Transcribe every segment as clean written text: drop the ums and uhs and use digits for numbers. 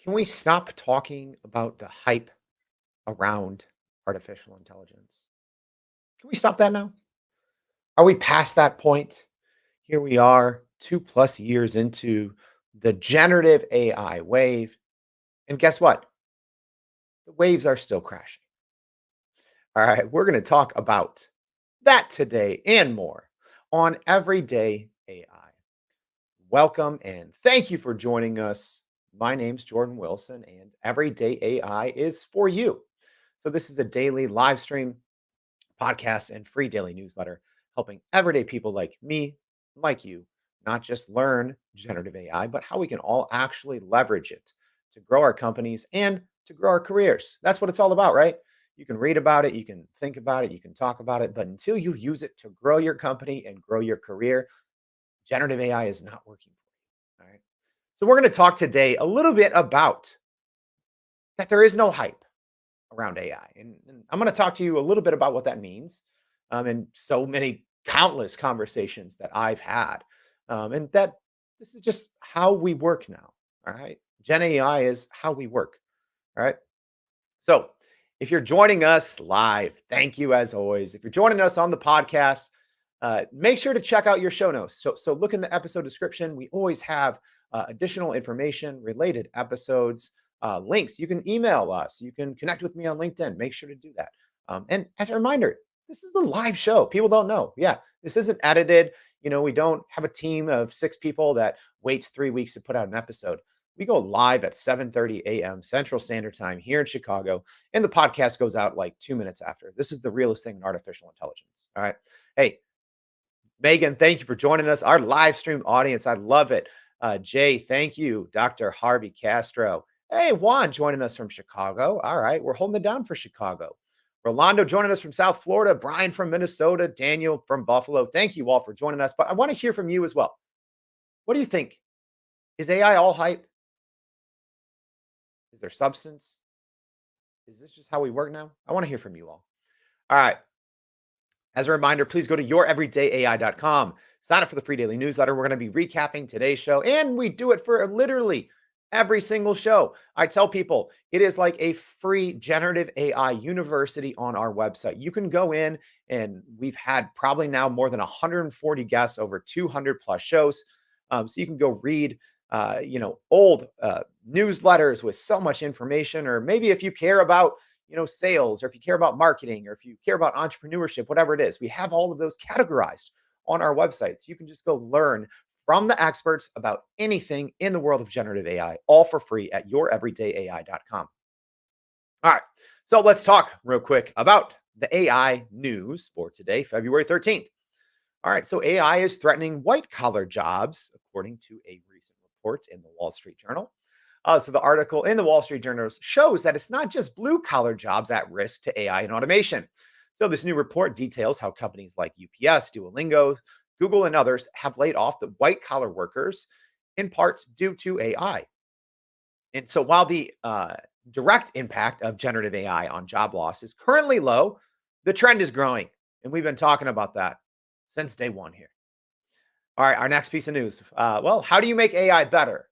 Can we stop talking about the hype around artificial intelligence? Can we stop that now? Are we past that point? Here we are, 2+ years into the generative AI wave. And guess what? The waves are still crashing. All right, we're going to talk about that today and more on Everyday AI. Welcome and thank you for joining us. My name's Jordan Wilson, and Everyday AI is for you. So, this is a daily live stream podcast and free daily newsletter helping everyday people like me, like you, not just learn generative AI, but how we can all actually leverage it to grow our companies and to grow our careers. That's what it's all about, right? You can read about it, you can think about it, you can talk about it, but until you use it to grow your company and grow your career, generative AI is not working for you. All right. So, we're going to talk today a little bit about that there is no hype around AI. And I'm going to talk to you a little bit about what that means and so many countless conversations that I've had. And that this is just how we work now. All right. Gen AI is how we work. All right. So if you're joining us live, thank you as always. If you're joining us on the podcast, make sure to check out your show notes. So look in the episode description. We always have additional information, related episodes, links. You can email us. You can connect with me on LinkedIn. Make sure to do that. And as a reminder, this is a live show. People don't know. Yeah, this isn't edited. We don't have a team of 6 people that waits 3 weeks to put out an episode. We go live at 7:30 a.m. Central Standard Time here in Chicago, and the podcast goes out like 2 minutes after. This is the realest thing in artificial intelligence. All right. Hey, Megan, thank you for joining us. Our live stream audience, I love it. Jay, thank you. Dr. Harvey Castro. Hey, Juan joining us from Chicago. All right, we're holding it down for Chicago. Rolando joining us from South Florida. Brian from Minnesota. Daniel from Buffalo. Thank you all for joining us. But I want to hear from you as well. What do you think? Is AI all hype? Is there substance? Is this just how we work now? I want to hear from you all. All right. As a reminder, please go to youreverydayai.com. Sign up for the free daily newsletter. We're going to be recapping today's show, and we do it for literally every single show. I tell people it is like a free generative AI university on our website. You can go in, and we've had probably now more than 140 guests, over 200 plus shows. So you can go read, old newsletters with so much information, or maybe if you care about sales, or if you care about marketing, or if you care about entrepreneurship, whatever it is, we have all of those categorized on our website. So you can just go learn from the experts about anything in the world of generative AI, all for free at youreverydayai.com. All right. So let's talk real quick about the AI news for today, February 13th. All right. So AI is threatening white collar jobs, according to a recent report in the Wall Street Journal. So the article in the Wall Street Journal shows that it's not just blue collar jobs at risk to AI and automation. So this new report details how companies like UPS, Duolingo, Google, and others have laid off the white collar workers in part due to AI. And so while the direct impact of generative AI on job loss is currently low, the trend is growing. And we've been talking about that since day one here. All right, our next piece of news. How do you make AI better?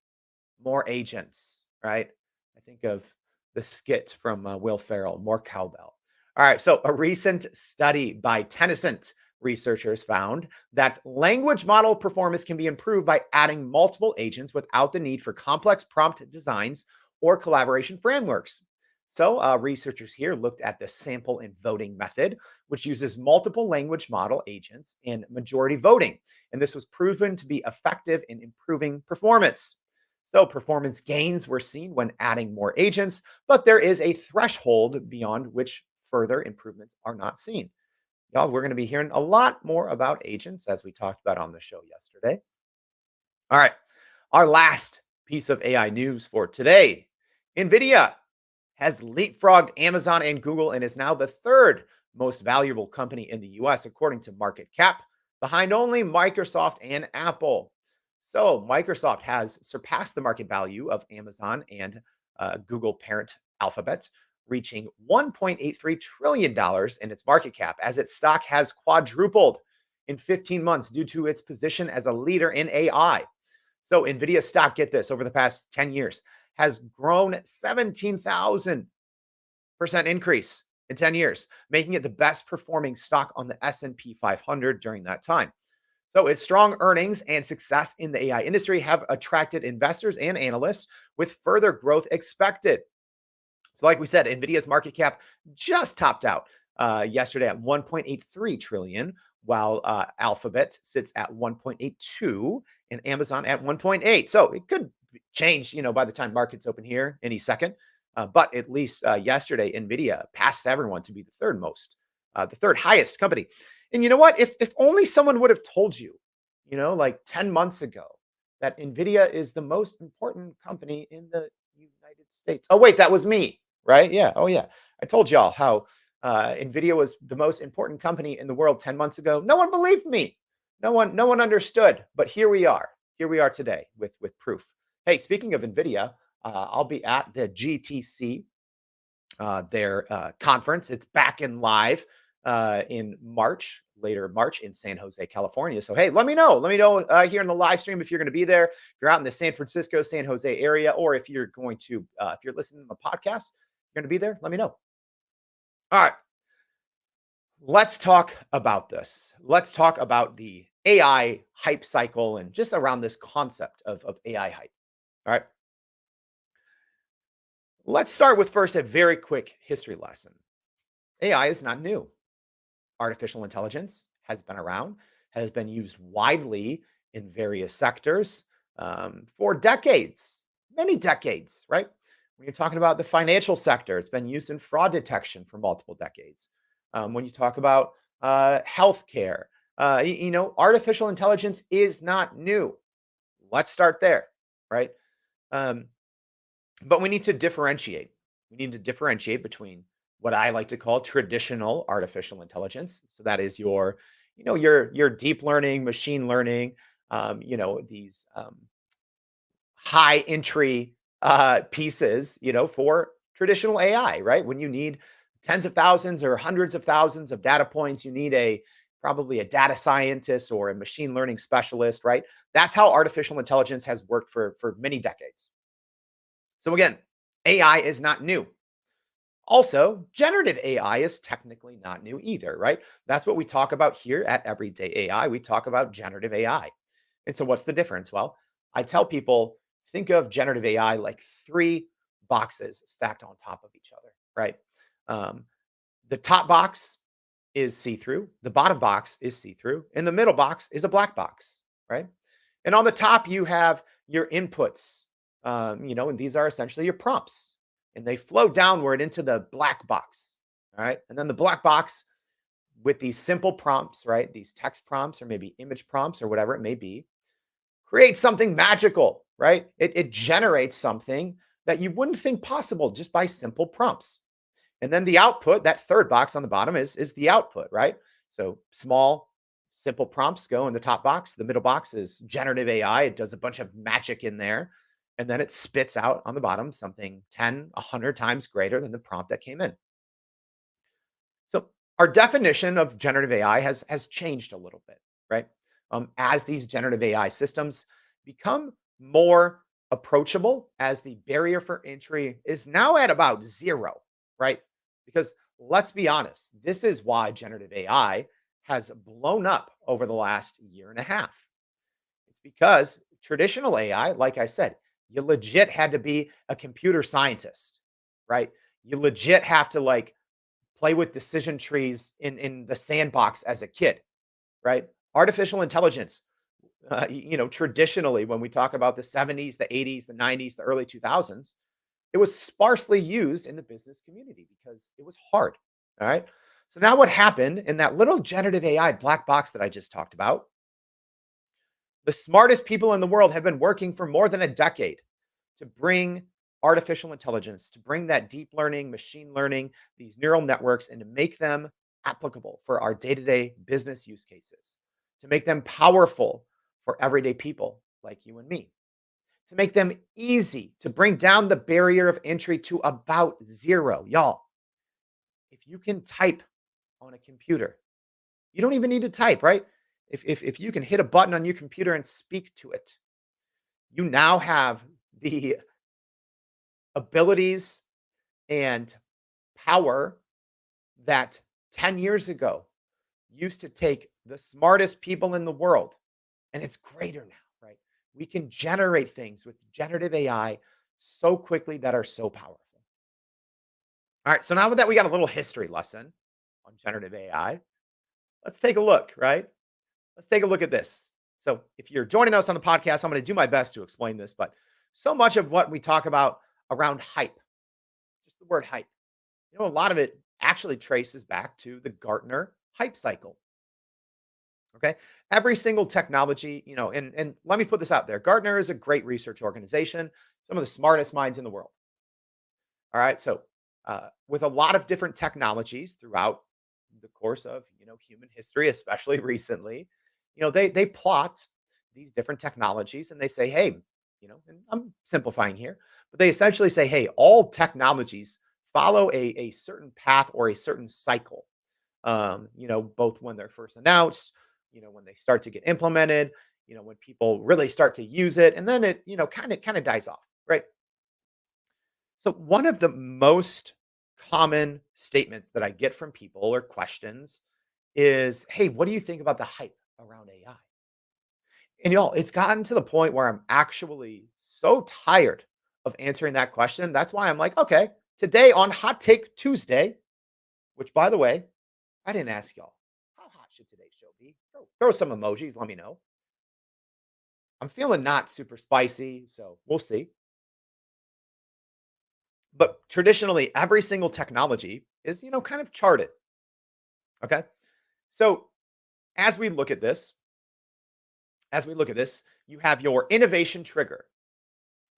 More agents, right? I think of the skit from Will Ferrell, more cowbell. All right, so a recent study by Tencent researchers found that language model performance can be improved by adding multiple agents without the need for complex prompt designs or collaboration frameworks. So researchers here looked at the sample and voting method, which uses multiple language model agents and majority voting. And this was proven to be effective in improving performance. So performance gains were seen when adding more agents, but there is a threshold beyond which further improvements are not seen. Y'all, we're going to be hearing a lot more about agents as we talked about on the show yesterday. All right, our last piece of AI news for today. NVIDIA has leapfrogged Amazon and Google and is now the third most valuable company in the US, according to market cap, behind only Microsoft and Apple. So Microsoft has surpassed the market value of Amazon and Google parent Alphabet, reaching $1.83 trillion in its market cap, as its stock has quadrupled in 15 months due to its position as a leader in AI. So NVIDIA stock, get this, over the past 10 years has grown 17,000% increase in 10 years, making it the best performing stock on the S&P 500 during that time. So its strong earnings and success in the AI industry have attracted investors and analysts with further growth expected. So, like we said, Nvidia's market cap just topped out yesterday at 1.83 trillion, while Alphabet sits at 1.82 and Amazon at 1.8. So it could change, by the time markets open here any second. But at least yesterday, Nvidia passed everyone to be the third highest company. And you know what? If only someone would have told you, like 10 months ago, that Nvidia is the most important company in the United States. Oh, wait, that was me, right? Yeah. Oh, yeah. I told y'all how Nvidia was the most important company in the world 10 months ago. No one believed me. No one understood. But here we are. Here we are today with proof. Hey, speaking of Nvidia, I'll be at the GTC, their conference. It's back in live in March, later March in San Jose, California. So, hey, let me know. Let me know here in the live stream if you're going to be there. If you're out in the San Francisco, San Jose area, or if you're going to, if you're listening to the podcast, you're going to be there, let me know. All right. Let's talk about this. Let's talk about the AI hype cycle and just around this concept of AI hype. All right. Let's start with first a very quick history lesson. AI is not new. Artificial intelligence has been around, has been used widely in various sectors for decades, many decades, right? When you're talking about the financial sector, it's been used in fraud detection for multiple decades. When you talk about healthcare, artificial intelligence is not new. Let's start there, right? But we need to differentiate. We need to differentiate between what I like to call traditional artificial intelligence. So that is your deep learning, machine learning, these high entry pieces, for traditional AI, right? When you need tens of thousands or hundreds of thousands of data points, you need probably a data scientist or a machine learning specialist, right? That's how artificial intelligence has worked for many decades. So again, AI is not new. Also, generative AI is technically not new either, right? That's what we talk about here at Everyday AI. We talk about generative AI. And so what's the difference? Well, I tell people, think of generative AI like three boxes stacked on top of each other, right? Um, the top box is see-through, the bottom box is see-through, and the middle box is a black box, right? And on the top, you have your inputs, and these are essentially your prompts, and they flow downward into the black box. All right. And then the black box with these simple prompts, right? These text prompts or maybe image prompts or whatever it may be, creates something magical, right? It generates something that you wouldn't think possible just by simple prompts. And then the output, that third box on the bottom is the output, right? So small, simple prompts go in the top box. The middle box is generative AI. It does a bunch of magic in there. And then it spits out on the bottom something 10, 100 times greater than the prompt that came in. So our definition of generative AI has changed a little bit, right? As these generative AI systems become more approachable, as the barrier for entry is now at about zero, right? Because let's be honest, this is why generative AI has blown up over the last year and a half. It's because traditional AI, like I said, you legit had to be a computer scientist, right? You legit have to play with decision trees in the sandbox as a kid, right? Artificial intelligence, traditionally, when we talk about the 70s, the 80s, the 90s, the early 2000s, it was sparsely used in the business community because it was hard. All right. So now what happened in that little generative AI black box that I just talked about? The smartest people in the world have been working for more than a decade to bring artificial intelligence, to bring that deep learning, machine learning, these neural networks, and to make them applicable for our day to day business use cases, to make them powerful for everyday people like you and me, to make them easy, to bring down the barrier of entry to about zero. Y'all, if you can type on a computer, you don't even need to type, right? If you can hit a button on your computer and speak to it, you now have the abilities and power that 10 years ago used to take the smartest people in the world, and it's greater now, right? We can generate things with generative AI so quickly that are so powerful. All right, so now that we got a little history lesson on generative AI, let's take a look, right? Let's take a look at this. So, if you're joining us on the podcast, I'm going to do my best to explain this, but so much of what we talk about around hype, just the word hype, a lot of it actually traces back to the Gartner hype cycle. Okay. Every single technology, and let me put this out there. Gartner is a great research organization, some of the smartest minds in the world. All right. So, with a lot of different technologies throughout the course of human history, especially recently, they plot these different technologies and they say, hey, and I'm simplifying here, but they essentially say, hey, all technologies follow a certain path or a certain cycle. Both when they're first announced, when they start to get implemented, when people really start to use it, and then it, kind of dies off, right? So one of the most common statements that I get from people or questions is, "Hey, what do you think about the hype around AI?" And y'all, it's gotten to the point where I'm actually so tired of answering that question. That's why I'm like, okay, today on Hot Take Tuesday, which by the way, I didn't ask y'all, how hot should today's show be? Throw some emojis, let me know. I'm feeling not super spicy, so we'll see. But traditionally, every single technology is, kind of charted. Okay. So as we look at this, you have your innovation trigger.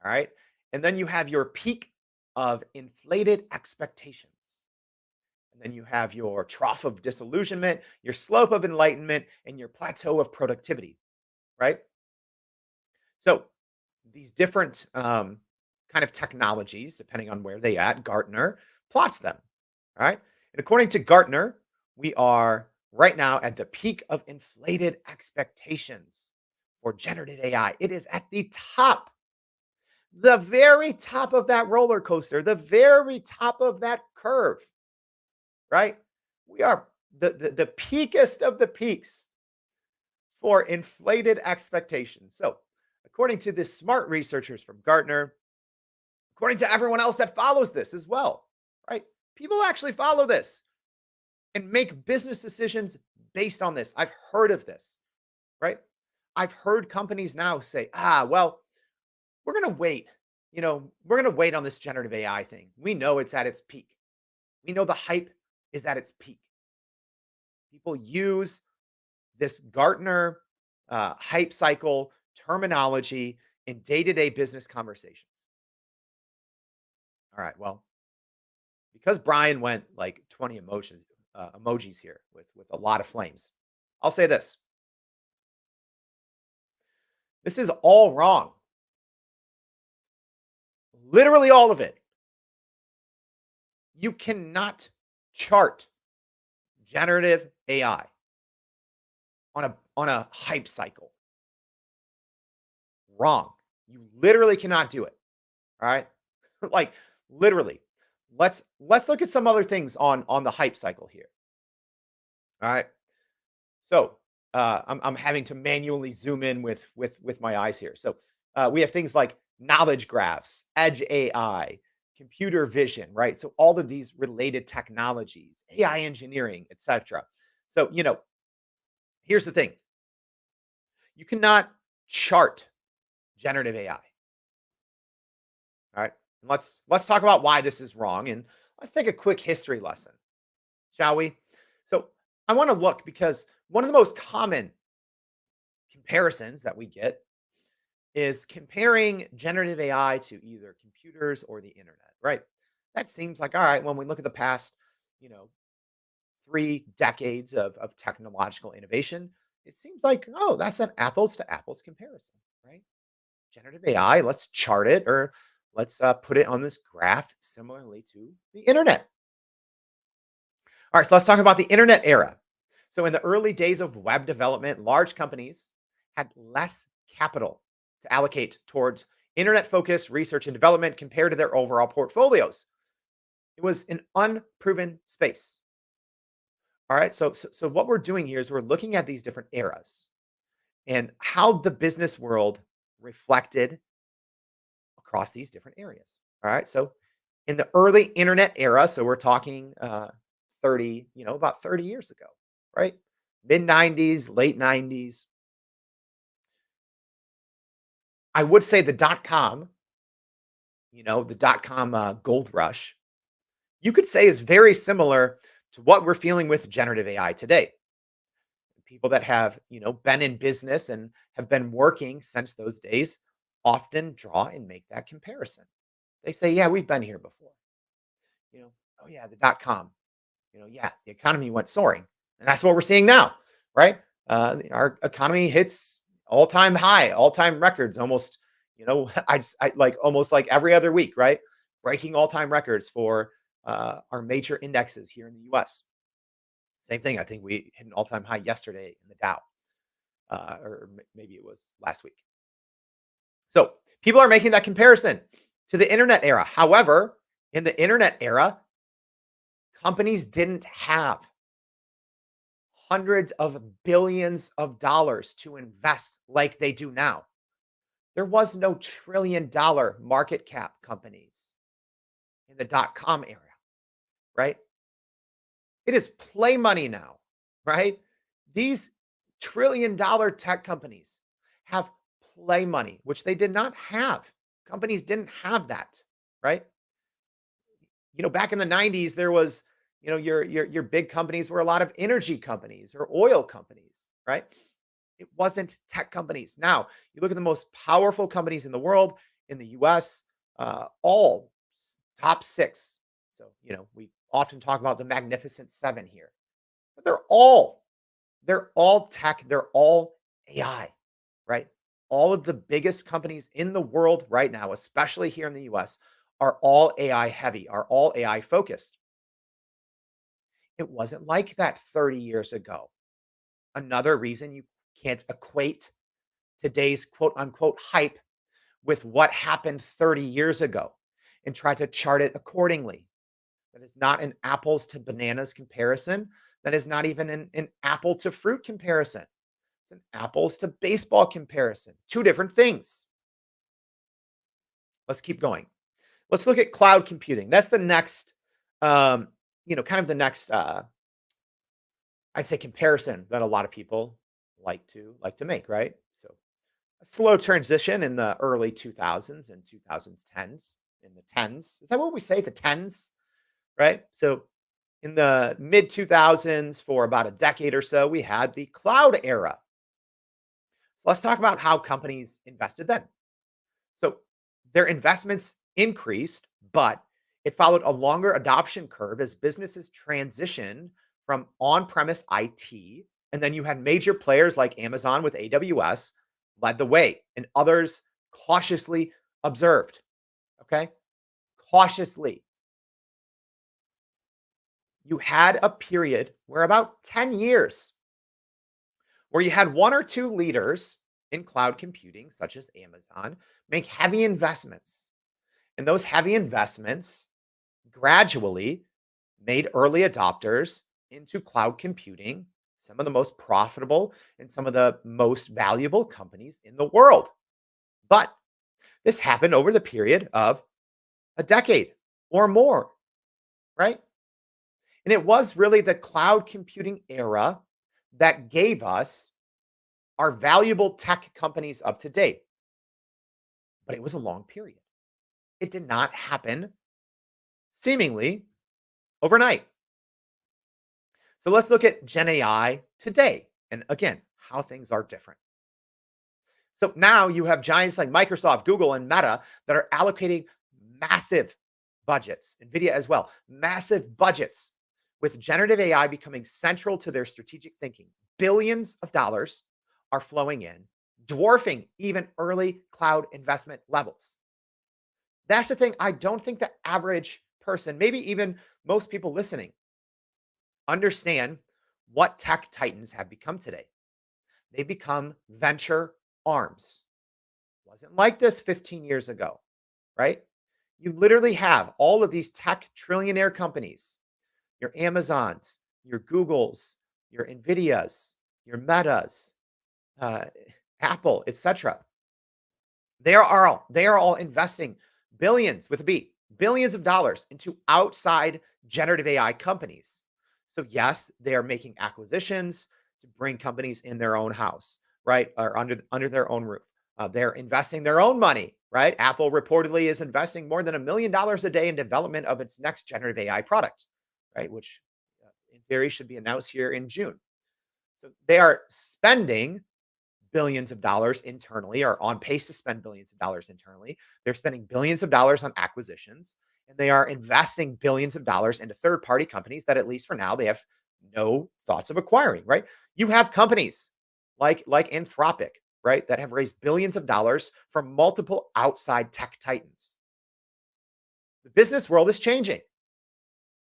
All right. And then you have your peak of inflated expectations. And then you have your trough of disillusionment, your slope of enlightenment, and your plateau of productivity. Right. So these different kind of technologies, depending on where they at, Gartner plots them. All right. And according to Gartner, we are right now at the peak of inflated expectations for generative AI. It is at the very top of that roller coaster, the very top of that curve, right? We are the peakest of the peaks for inflated expectations. So, according to the smart researchers from Gartner, according to everyone else that follows this as well, right? People actually follow this and make business decisions based on this. I've heard of this, right? I've heard companies now say, well, we're going to wait. We're going to wait on this generative AI thing. We know it's at its peak. We know the hype is at its peak. People use this Gartner hype cycle terminology in day-to-day business conversations. All right. Well, because Brian went like 20 emojis here with a lot of flames, I'll say this. This is all wrong. Literally all of it. You cannot chart generative AI on a hype cycle. Wrong. You literally cannot do it. All right? Like literally. Let's look at some other things on the hype cycle here. All right? So, I'm having to manually zoom in with my eyes here. So, we have things like knowledge graphs, edge AI, computer vision, right? So all of these related technologies, AI engineering, etc. So, here's the thing. You cannot chart generative AI. All right? And let's talk about why this is wrong and let's take a quick history lesson, shall we? So, I want to look because one of the most common comparisons that we get is comparing generative AI to either computers or the internet, right? That seems like, all right, when we look at the past, you know, 3 decades of technological innovation, it seems like, oh, that's an apples to apples comparison, right? Generative AI, let's chart it or let's put it on this graph similarly to the internet. All right, so let's talk about the internet era. So, in the early days of web development, large companies had less capital to allocate towards internet focused research and development compared to their overall portfolios. It was an unproven space. All right. So what we're doing here is we're looking at these different eras and how the business world reflected across these different areas. All right. So in the early internet era, so we're talking 30, about 30 years ago, right? Mid 90s, late 90s. I would say the dot com, the dot com gold rush, you could say is very similar to what we're feeling with generative AI today. People that have, been in business and have been working since those days often draw and make that comparison. They say, yeah, we've been here before. You know, oh yeah, the dot com. Yeah, the economy went soaring, and that's what we're seeing now, right? Our economy hits all-time high, all-time records, almost. I like almost like every other week, right? Breaking all-time records for our major indexes here in the U.S. Same thing. I think we hit an all-time high yesterday in the Dow, or maybe it was last week. So people are making that comparison to the internet era. However, in the internet era, companies didn't have hundreds of billions of dollars to invest like they do now. There was no $1 trillion market cap companies in the dot com era, right? It is play money now, right? These $1 trillion tech companies have play money, which they did not have. Companies didn't have that, right? Back in the 90s, there was, your big companies were a lot of energy companies or oil companies, right? It wasn't tech companies. Now, you look at the most powerful companies in the world, in the US, all top six. So, we often talk about the Magnificent Seven here, but they're all tech, they're all AI, right? All of the biggest companies in the world right now, especially here in the US, are all AI heavy, are all AI focused. It wasn't like that 30 years ago. Another reason you can't equate today's quote unquote hype with what happened 30 years ago and try to chart it accordingly. That is not an apples to bananas comparison. That is not even an apple to fruit comparison. It's an apples to baseball comparison. Two different things. Let's keep going. Let's look at cloud computing. That's the next, kind of the next, I'd say comparison that a lot of people like to make, right? So a slow transition in the early 2000s and 2010s, in the tens. Is that what we say? The tens, right? So in the mid 2000s, for about a decade or so, we had the cloud era. So let's talk about how companies invested then. So their investments increased, but it followed a longer adoption curve as businesses transitioned from on premise IT. And then you had major players like Amazon with AWS led the way, and others cautiously observed. Okay. Cautiously. You had a period where about 10 years where you had one or two leaders in cloud computing, such as Amazon, make heavy investments. And those heavy investments gradually made early adopters into cloud computing some of the most profitable and some of the most valuable companies in the world. But this happened over the period of a decade or more, right? And it was really the cloud computing era that gave us our valuable tech companies of today. But it was a long period. It did not happen seemingly overnight. So let's look at Gen AI today. And again, how things are different. So now you have giants like Microsoft, Google, and Meta that are allocating massive budgets, NVIDIA as well, massive budgets, with generative AI becoming central to their strategic thinking. Billions of dollars are flowing in, dwarfing even early cloud investment levels. That's the thing. I don't think the average person, maybe even most people listening, understand what tech titans have become today. They become venture arms. wasn't like this 15 years ago, right? You literally have all of these tech trillionaire companies, your Amazons, your Googles, your Nvidias, your Metas, uh, Apple, etc. They are all investing billions with a B, billions of dollars into outside generative AI companies. So yes, they are making acquisitions to bring companies in their own house, right, or under their own roof. They're investing their own money, right? Apple reportedly is investing more than $1 million a day in development of its next generative AI product, right? Which, in theory, should be announced here in June. So they are spending billions of dollars internally, or on pace to spend billions of dollars internally. They're spending billions of dollars on acquisitions, and they are investing billions of dollars into third party companies that, at least for now, they have no thoughts of acquiring, right? You have companies like Anthropic, right, that have raised billions of dollars from multiple outside tech titans. The business world is changing,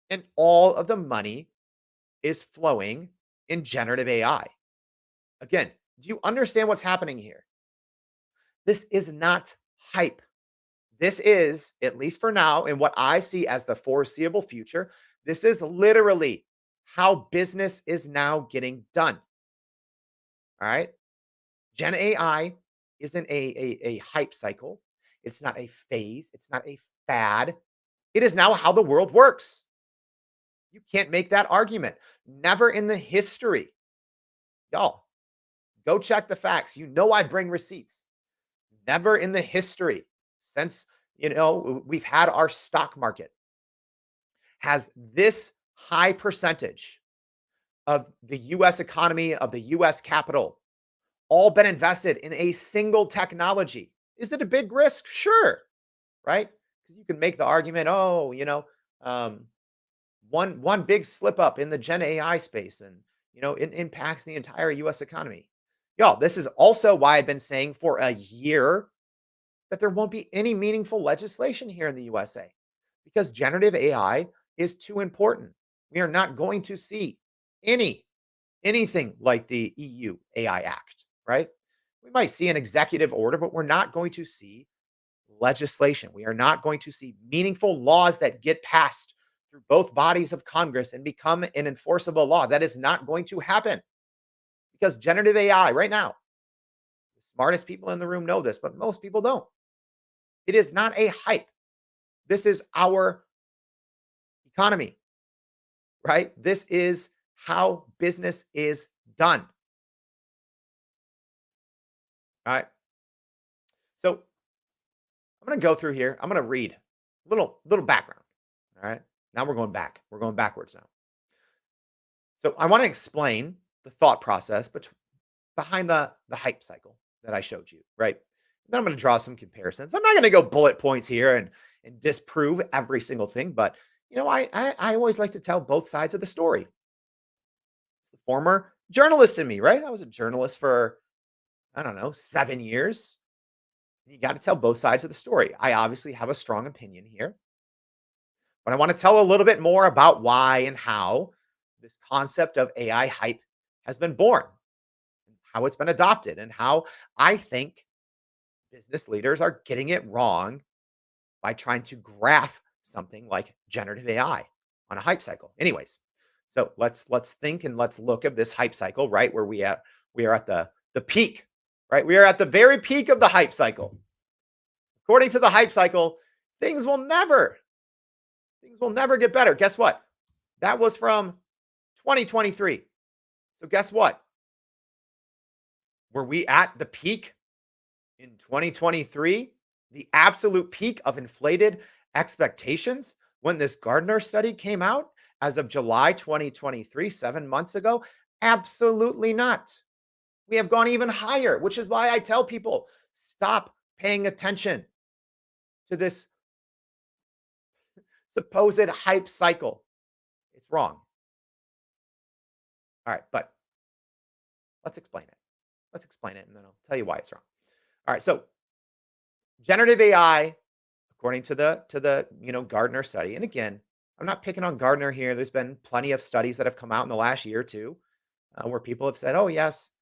and all of the money is flowing in generative AI. Again, do you understand what's happening here? This is not hype. This is, at least for now, and what I see as the foreseeable future, this is literally how business is now getting done. All right. Gen AI isn't a hype cycle. It's not a phase. It's not a fad. It is now how the world works. You can't make that argument. Never in the history. Y'all, go check the facts. You know, I bring receipts. Never in the history since, we've had our stock market has this high percentage of the US economy, of the US capital, all been invested in a single technology. Is it a big risk? Sure, right? Because you can make the argument, oh, one big slip up in the Gen AI space, and it impacts the entire US economy. Y'all, this is also why I've been saying for a year that there won't be any meaningful legislation here in the USA, because generative AI is too important. We are not going to see anything like the EU AI Act, right? We might see an executive order, but we're not going to see legislation. We are not going to see meaningful laws that get passed through both bodies of Congress and become an enforceable law. That is not going to happen, because generative AI right now, the smartest people in the room know this, but most people don't. It is not a hype. This is our economy, right? This is how business is done. All right. So I'm going to go through here. I'm going to read a little background. All right. Now we're going back. We're going backwards now. So I want to explain the thought process behind the hype cycle that I showed you, right? Then I'm going to draw some comparisons. I'm not going to go bullet points here and disprove every single thing, but I always like to tell both sides of the story. It's the former journalist in me, right? I was a journalist for, I don't know, 7 years. You got to tell both sides of the story. I obviously have a strong opinion here, but I want to tell a little bit more about why and how this concept of AI hype has been born, how it's been adopted, and how I think business leaders are getting it wrong by trying to graph something like generative AI on a hype cycle. Anyways, so let's think and let's look at this hype cycle, right? Where we are at the peak, right? We are at the very peak of the hype cycle. According to the hype cycle, things will never get better. Guess what? That was from 2023. So guess what? Were we at the peak in 2023? The absolute peak of inflated expectations when this Gardner study came out as of July 2023, 7 months ago? Absolutely not. We have gone even higher, which is why I tell people, stop paying attention to this supposed hype cycle. It's wrong. All right, but let's explain it. Let's explain it, and then I'll tell you why it's wrong. All right, so generative AI, according to the Gardner study, and again, I'm not picking on Gardner here. There's been plenty of studies that have come out in the last year or two, where people have said, "Oh yes,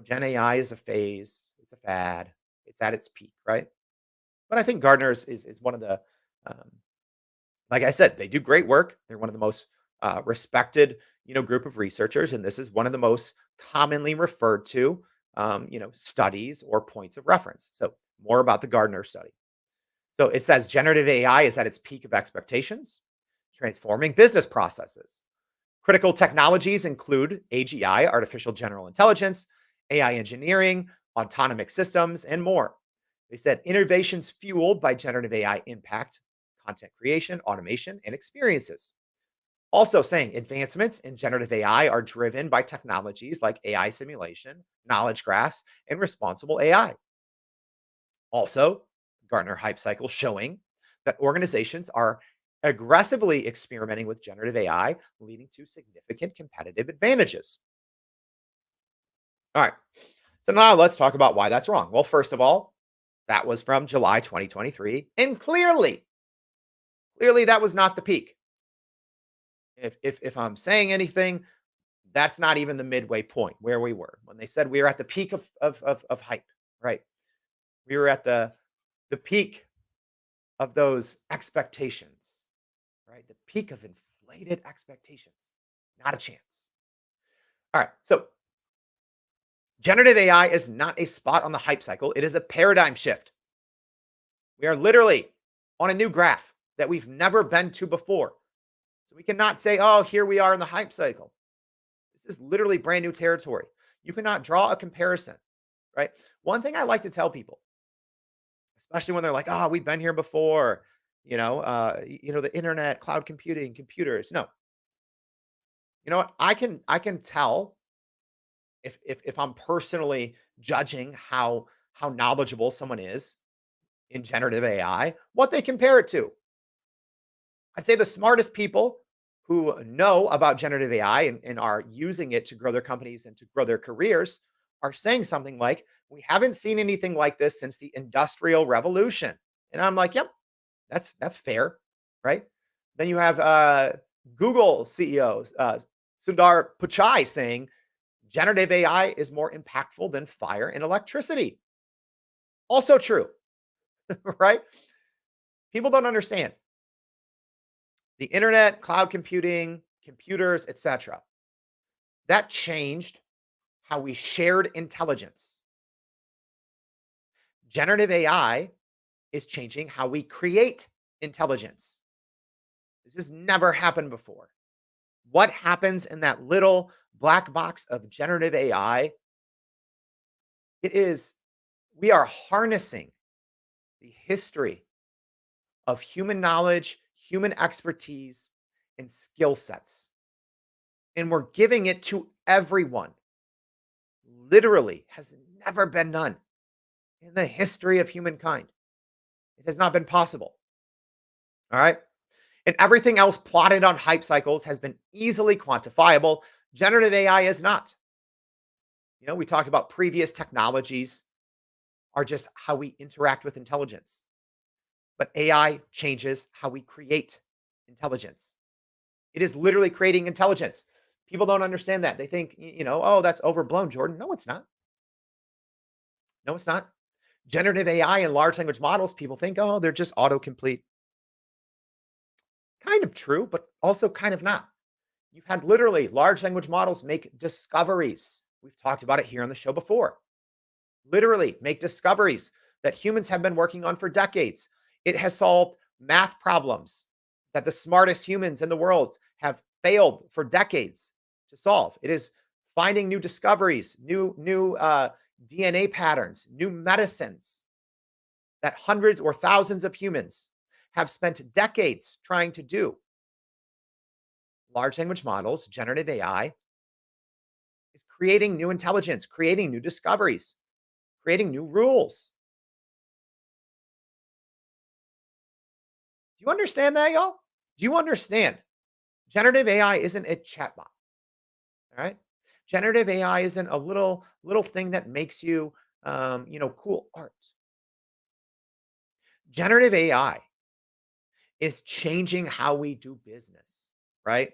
Gen AI is a phase, it's a fad." It's at its peak, right? But I think Gartner is one of the, um, like I said, they do great work. They're one of the most respected, group of researchers, and this is one of the most commonly referred to, studies or points of reference. So more about the Gardner study. So it says generative AI is at its peak of expectations, transforming business processes. Critical technologies include AGI, artificial general intelligence, AI engineering, autonomous systems, and more. They said innovations fueled by generative AI impact content creation, automation, and experiences. Also saying advancements in generative AI are driven by technologies like AI simulation, knowledge graphs, and responsible AI. Also, Gartner hype cycle showing that organizations are aggressively experimenting with generative AI, leading to significant competitive advantages. All right. So now let's talk about why that's wrong. Well, first of all, that was from July 2023, and clearly that was not the peak. If I'm saying anything, that's not even the midway point where we were when they said we were at the peak of hype, right? We were at the peak of those expectations, right? The peak of inflated expectations. Not a chance. All right. So generative AI is not a spot on the hype cycle. It is a paradigm shift. We are literally on a new graph that we've never been to before. So we cannot say, oh, here we are in the hype cycle. This is literally brand new territory. You cannot draw a comparison, right? One thing I like to tell people, especially when they're like, oh, we've been here before, the internet, cloud computing, computers. No, you know what? I can tell if I'm personally judging how knowledgeable someone is in generative AI, what they compare it to. I'd say the smartest people who know about generative AI and are using it to grow their companies and to grow their careers are saying something like, we haven't seen anything like this since the Industrial Revolution. And I'm like, yep, that's fair, right? Then you have Google CEO Sundar Pichai saying generative AI is more impactful than fire and electricity. Also true, right? People don't understand the internet, cloud computing, computers, etc. That changed how we shared intelligence. Generative AI is changing how we create intelligence. This has never happened before. What happens in that little black box of generative AI? It is, we are harnessing the history of human knowledge, human expertise, and skill sets. And we're giving it to everyone. Literally has never been done in the history of humankind. It has not been possible. All right. And everything else plotted on hype cycles has been easily quantifiable. Generative AI is not. We talked about previous technologies are just how we interact with intelligence. But AI changes how we create intelligence. It is literally creating intelligence. People don't understand that. They think, oh, that's overblown, Jordan. No, it's not. No, it's not. Generative AI and large language models, people think, oh, they're just autocomplete. Kind of true, but also kind of not. You've had literally large language models make discoveries. We've talked about it here on the show before. Literally make discoveries that humans have been working on for decades. It has solved math problems that the smartest humans in the world have failed for decades to solve. It is finding new discoveries, new DNA patterns, new medicines that hundreds or thousands of humans have spent decades trying to do. Large language models, generative AI, is creating new intelligence, creating new discoveries, creating new rules. Do you understand that, y'all? Do you understand? Generative AI isn't a chatbot. All right. Generative AI isn't a little thing that makes you, cool art. Generative AI is changing how we do business, right?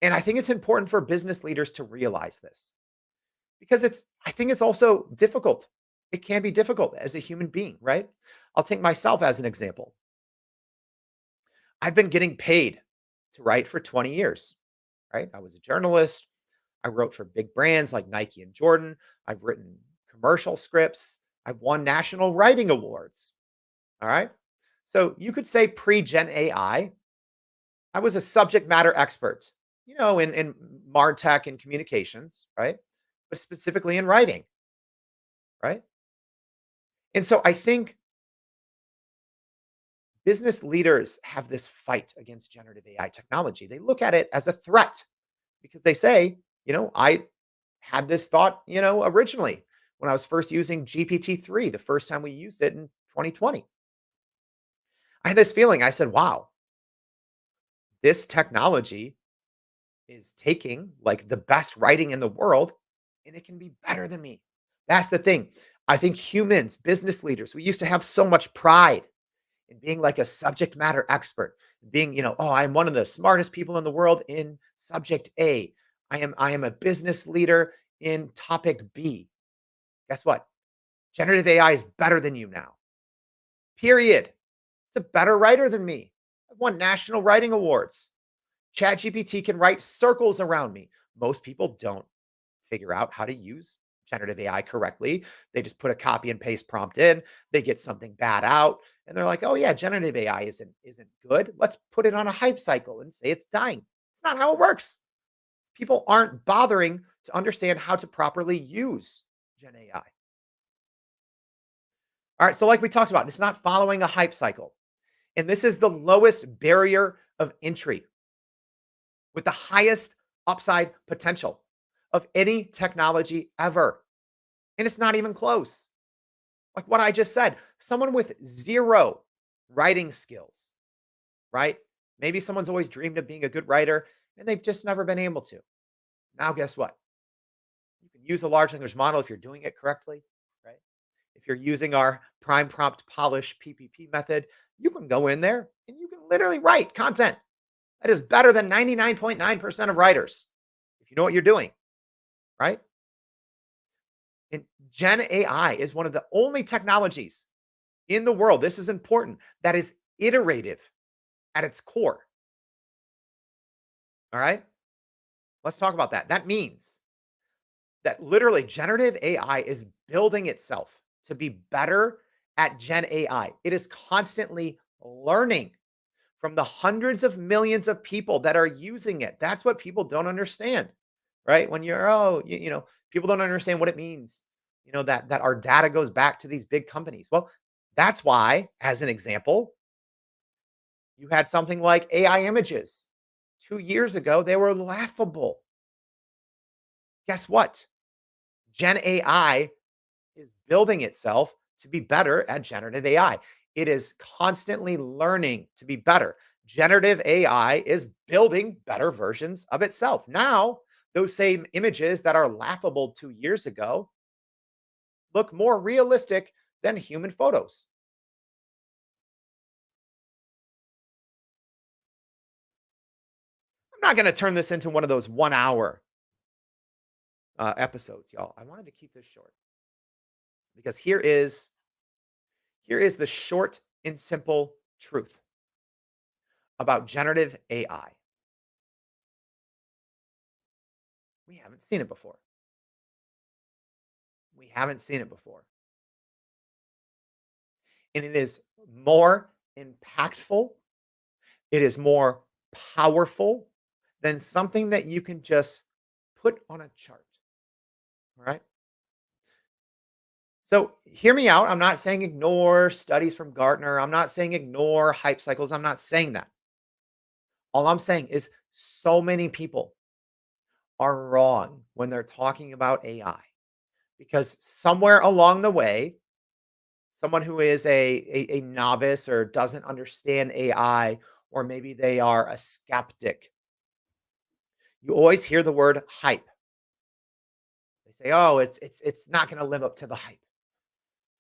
And I think it's important for business leaders to realize this because I think it's also difficult. It can be difficult as a human being, right? I'll take myself as an example. I've been getting paid to write for 20 years, right? I was a journalist. I wrote for big brands like Nike and Jordan. I've written commercial scripts. I've won national writing awards. All right. So you could say pre Gen I was a subject matter expert, in MarTech and communications, right? But specifically in writing, right? And so I think business leaders have this fight against generative AI technology. They look at it as a threat because they say, I had this thought, originally when I was first using GPT-3, the first time we used it in 2020. I had this feeling. I said, wow, this technology is taking like the best writing in the world and it can be better than me. That's the thing. I think humans, business leaders, we used to have so much pride in being like a subject matter expert, being, oh, I'm one of the smartest people in the world in subject A. I am a business leader in topic B. Guess what? Generative AI is better than you now. Period. It's a better writer than me. I've won national writing awards. ChatGPT can write circles around me. Most people don't figure out how to use generative AI correctly. They just put a copy and paste prompt in, they get something bad out, and they're like, "Oh yeah, generative AI isn't good. Let's put it on a hype cycle and say it's dying." It's not how it works. People aren't bothering to understand how to properly use Gen AI. All right, so like we talked about, it's not following a hype cycle. And this is the lowest barrier of entry with the highest upside potential of any technology ever. And it's not even close. Like what I just said, someone with zero writing skills, right? Maybe someone's always dreamed of being a good writer and they've just never been able to. Now, guess what? You can use a large language model if you're doing it correctly, right? If you're using our prime prompt polish PPP method, you can go in there and you can literally write content that is better than 99.9% of writers if you know what you're doing, right? And Gen AI is one of the only technologies in the world, this is important, that is iterative at its core. All right. Let's talk about that. That means that literally generative AI is building itself to be better at Gen AI. It is constantly learning from the hundreds of millions of people that are using it. That's what people don't understand, right? When you're, oh, people don't understand what it means, that our data goes back to these big companies. Well, that's why, as an example, you had something like AI images. 2 years ago, they were laughable. Guess what? Gen AI is building itself to be better at generative AI. It is constantly learning to be better. Generative AI is building better versions of itself. Now, those same images that are laughable 2 years ago look more realistic than human photos. I'm not going to turn this into one of those 1 hour episodes, y'all. I wanted to keep this short because here is the short and simple truth about generative AI. We haven't seen it before. We haven't seen it before. And it is more impactful, it is more powerful than something that you can just put on a chart. All right. So hear me out. I'm not saying ignore studies from Gartner. I'm not saying ignore hype cycles. I'm not saying that. All I'm saying is so many people are wrong when they're talking about AI because somewhere along the way, someone who is a novice or doesn't understand AI, or maybe they are a skeptic, you always hear the word hype. They say, "Oh, it's not going to live up to the hype,"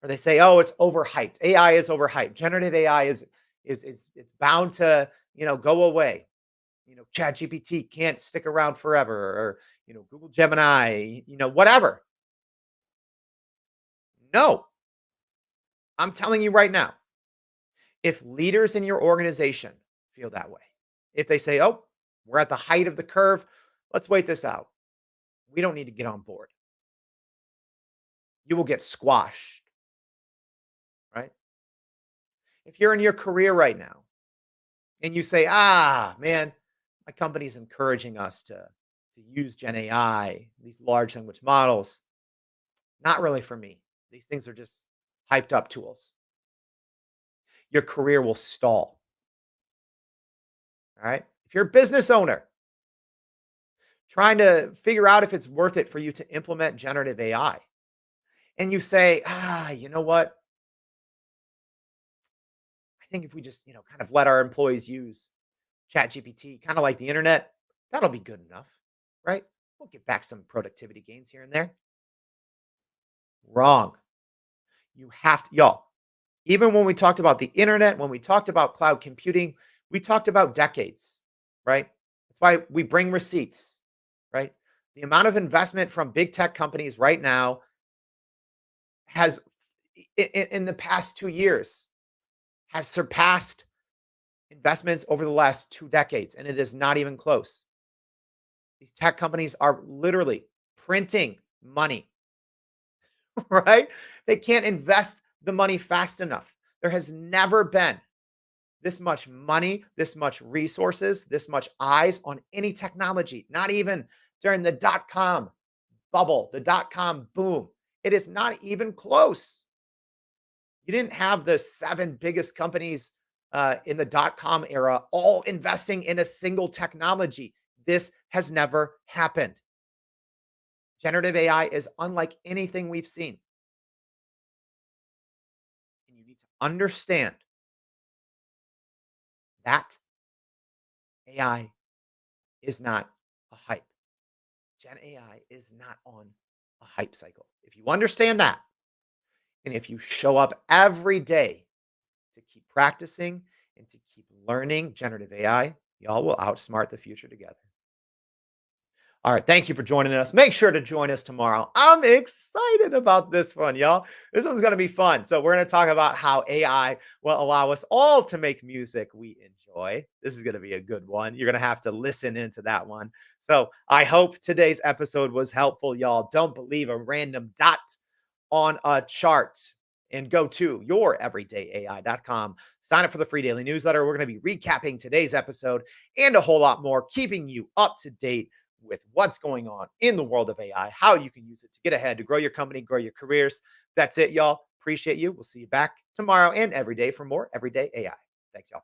or they say, "Oh, it's overhyped. AI is overhyped. Generative AI is it's bound to go away. ChatGPT can't stick around forever, or Google Gemini, whatever." No, I'm telling you right now, if leaders in your organization feel that way, if they say, oh, we're at the height of the curve, let's wait this out. We don't need to get on board. You will get squashed, right? If you're in your career right now and you say, man, my company's encouraging us to use Gen AI, these large language models, not really for me. These things are just hyped up tools. Your career will stall. All right. If you're a business owner trying to figure out if it's worth it for you to implement generative AI, and you say, you know what? I think if we just, kind of let our employees use ChatGPT, kind of like the internet, that'll be good enough, right? We'll get back some productivity gains here and there. Wrong. You have to, y'all, even when we talked about the internet, when we talked about cloud computing, we talked about decades, right? That's why we bring receipts, right? The amount of investment from big tech companies right now has, in the past 2 years, has surpassed investments over the last 2 decades, and it is not even close. These tech companies are literally printing money, right? They can't invest the money fast enough. There has never been this much money, this much resources, this much eyes on any technology, not even during the dot com bubble, the dot com boom. It is not even close. You didn't have the seven biggest companies in the dot com era all investing in a single technology. This has never happened. Generative AI is unlike anything we've seen. And you need to understand that AI is not a hype. Gen AI is not on a hype cycle. If you understand that, and if you show up every day to keep practicing and to keep learning generative AI, y'all will outsmart the future together. All right. Thank you for joining us. Make sure to join us tomorrow. I'm excited about this one, y'all. This one's going to be fun. So, we're going to talk about how AI will allow us all to make music we enjoy. This is going to be a good one. You're going to have to listen into that one. So, I hope today's episode was helpful, y'all. Don't believe a random dot on a chart and go to youreverydayai.com. Sign up for the free daily newsletter. We're going to be recapping today's episode and a whole lot more, keeping you up to date with what's going on in the world of AI, how you can use it to get ahead, to grow your company, grow your careers. That's it, y'all. Appreciate you. We'll see you back tomorrow and every day for more Everyday AI. Thanks, y'all.